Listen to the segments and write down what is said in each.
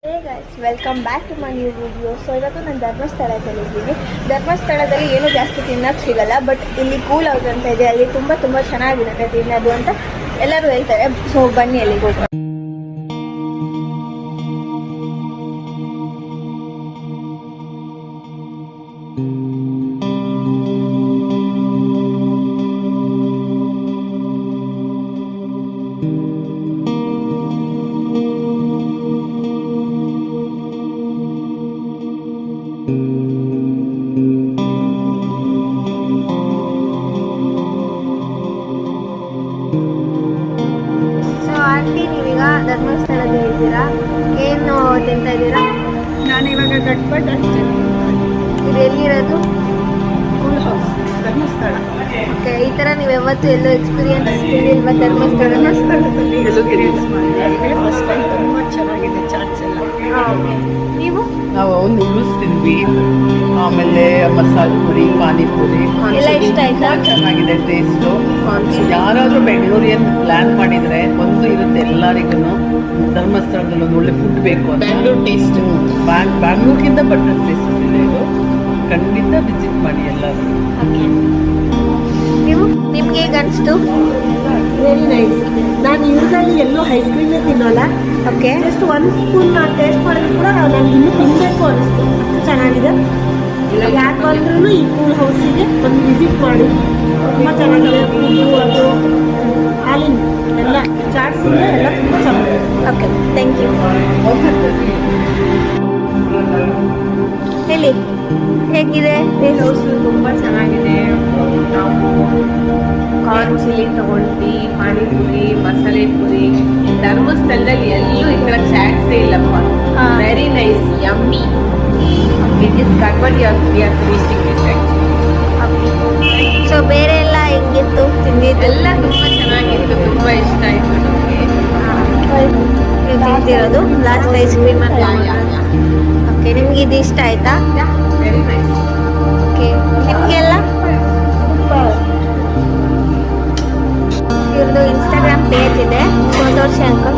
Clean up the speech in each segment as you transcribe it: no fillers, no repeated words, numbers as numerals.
Hey guys, welcome back to my new video. So ಇವತ್ತು ನಾನು ಧರ್ಮಸ್ಥಳದಲ್ಲಿದ್ದೀನಿ. ಧರ್ಮಸ್ಥಳದಲ್ಲಿ ಏನೂ ಜಾಸ್ತಿ ತಿನ್ನೋಕ್ಕೆ ಸಿಗಲ್ಲ, ಬಟ್ ಇಲ್ಲಿ ಕೂಲ್ ಹೌಸ್ ಅಂತ ಇದೆ, ಅಲ್ಲಿ ತುಂಬ ಚೆನ್ನಾಗಿರುತ್ತೆ ತಿನ್ನೋದು ಅಂತ ಎಲ್ಲರೂ ಹೇಳ್ತಾರೆ. ಸೊ ಬನ್ನಿ ಅಲ್ಲಿಗೆ ಹೋಗೋಣ. ಆಂಟಿ, ನೀವೀಗ ಧರ್ಮಸ್ಥಳದಲ್ಲಿ ಇದ್ದೀರಾ, ಏನು ತಿಂತಾ ಇದ್ದೀರಾ? ನಾನು ಇವಾಗ ಗಟ್ಪಟ್ ಅಷ್ಟೇ. ಇದು ಎಲ್ಲಿರೋದು? Cool house, Dharmasthala. ಓಕೆ, ಈ ಥರ ನೀವು ಯಾವತ್ತೂ ಎಲ್ಲೋ ಎಕ್ಸ್ಪೀರಿಯನ್ಸ್ ಇಲ್ವಾ? ಧರ್ಮಸ್ಥಳದಲ್ಲಿ ಎಕ್ಸ್ಪೀರಿಯನ್ಸ್ ಮಾಡಿದ್ರೆ ಫಸ್ಟ್ ಟೈಮ್ ತುಂಬ ಚೆನ್ನಾಗಿದೆ ಚಾಟ್ಸ್ ಎಲ್ಲ. ನೀವು ನಾವು ನೂಡಲ್ಸ್ ತಿಂದ್ವಿ, ಆಮೇಲೆ ಮಸಾಲೆ ಪುರಿ, ಪಾನಿಪುರಿ ಎಲ್ಲ ಇಷ್ಟ ಆಯ್ತಾ? ಚೆನ್ನಾಗಿದೆ ಟೇಸ್ಟು. ಯಾರಾದರೂ ಬೆಂಗಳೂರಿಯನ್ ಪ್ಲಾನ್ ಮಾಡಿದರೆ ಒಂದು ಇರುತ್ತೆ ಎಲ್ಲರಿಗೂ, ಧರ್ಮಸ್ಥಳದಲ್ಲಿ ಒಂದು ಒಳ್ಳೆ ಫುಡ್ ಬೇಕು ಅಂತ. ಬ್ಯಾಂಗ್ಳೂರ್ ಟೇಸ್ಟ್. ಬ್ಯಾಂಗ್ಳೂರ್ಗಿಂತ ಬಟರ್ ಟೇಸ್ಟ್ ಇದೆ ಇದು, ಖಂಡಿತ ವಿಸಿಟ್ ಮಾಡಿ ಎಲ್ಲರೂ. ನೀವು ನಿಮ್ಗೆ ಹೇಗೆ ಅನಿಸ್ತು? Very nice. ನಾನು ಯೂಸಲಿ ಎಲ್ಲೂ ಐಸ್ ಕ್ರೀಮೇ ತಿನ್ನೋಲ್ಲ. ಓಕೆ, ಜಸ್ಟ್ ಒಂದು ಸ್ಪೂನ್ ಟೇಸ್ಟ್ ಮಾಡಿದ್ರು ಕೂಡ ನಾನು ಇನ್ನೂ ತಿನ್ನಬೇಕು ಅನಿಸ್ತು. ಅಷ್ಟು ಚೆನ್ನಾಗಿದೆ. ಯಾರು ಬಂದ್ರೂ ಈ ಕೂಲ್ ಹೌಸಿಗೆ ಒಂದು ವಿಸಿಟ್ ಮಾಡಿ. ತುಂಬ ಚೆನ್ನಾಗಿದೆ ಫುಡ್ಡು, ಅದು ಹಾಲಿನ ಎಲ್ಲ ಚಾಟ್ಸ್ ಎಲ್ಲ ತುಂಬ ಚೆನ್ನಾಗಿದೆ. Okay, thank you. ಹೇಳಿ, ಹೇಗಿದೆ? ಹೌಸ್ ತುಂಬ ಚೆನ್ನಾಗಿದೆ. ನಾವು ಕಾರ್ನ್ ಚಿಲ್ಲಿ ತಗೊಂಡ್ವಿ, ಪಾನಿಪುರಿ, ಮಸಾಲೆ ಪುರಿ. ಧರ್ಮಸ್ಥಳದಲ್ಲಿ ಎಲ್ಲೂ ಈ ಥರ ಚಾಟ್ಸೇ ಇಲ್ಲಪ್ಪ. ಹಾ. Very nice, yummy. It is ಗಡ್ಬಡ್ we are finishing this actually. So ಬೇರೆ ಎಲ್ಲ ಹೆಂಗಿತ್ತು ತಿಂದಿದ್ದು? ಎಲ್ಲ ತುಂಬ ಚೆನ್ನಾಗಿತ್ತು, ತುಂಬ ಇಷ್ಟ ಆಯಿತು ನಮಗೆ. ನೀವು ತಿಂತಿರೋದು ಲಾಸ್ಟ್ ಐಸ್ ಕ್ರೀಮ್ ಅಂತ. ಓಕೆ, ನಿಮ್ಗೆ ಇದು ಇಷ್ಟ ಆಯ್ತಾ? Very nice. ಓಕೆ, ನಿಮಗೆಲ್ಲ ಇವ್ರದ್ದು ಇನ್ಸ್ಟಾಗ್ರಾಮ್ ಪೇಜ್ ಇದೆ, ತೋರಿಸಿ ಅಂಕಲ್.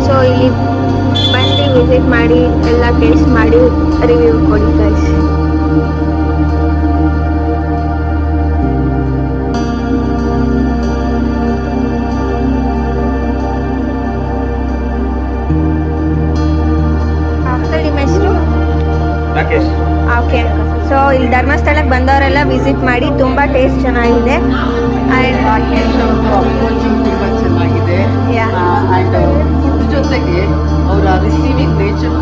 ಸೊ ಇಲ್ಲಿ ಬಂದು ವಿಸಿಟ್ ಮಾಡಿ, ಎಲ್ಲ ಟೇಸ್ಟ್ ಮಾಡಿ ರಿವ್ಯೂ ಕೊಡಿ ಗೈಸ್. ಅಂಕಲ್, ನಿಮ್ಮ ಹೆಸರು? ರಾಕೇಶ್. ಓಕೆ, ಸೊ ಇಲ್ಲಿ ಧರ್ಮಸ್ಥಳಕ್ಕೆ ಬಂದವರೆಲ್ಲ ವಿಸಿಟ್ ಮಾಡಿ, ತುಂಬ ಟೇಸ್ಟ್ ಚೆನ್ನಾಗಿದೆ. ರಾಕೇಶ್ ಅವ್ರದ್ದು ಅಪ್ರೋಚಿಂಗ್ ತುಂಬ ಚೆನ್ನಾಗಿದೆ. Yeah. ಆ್ಯಂಡ್ ಫುಡ್ ಜೊತೆಗೆ ಅವರ ರಿಸೀವಿಂಗ್ ನೇಚರ್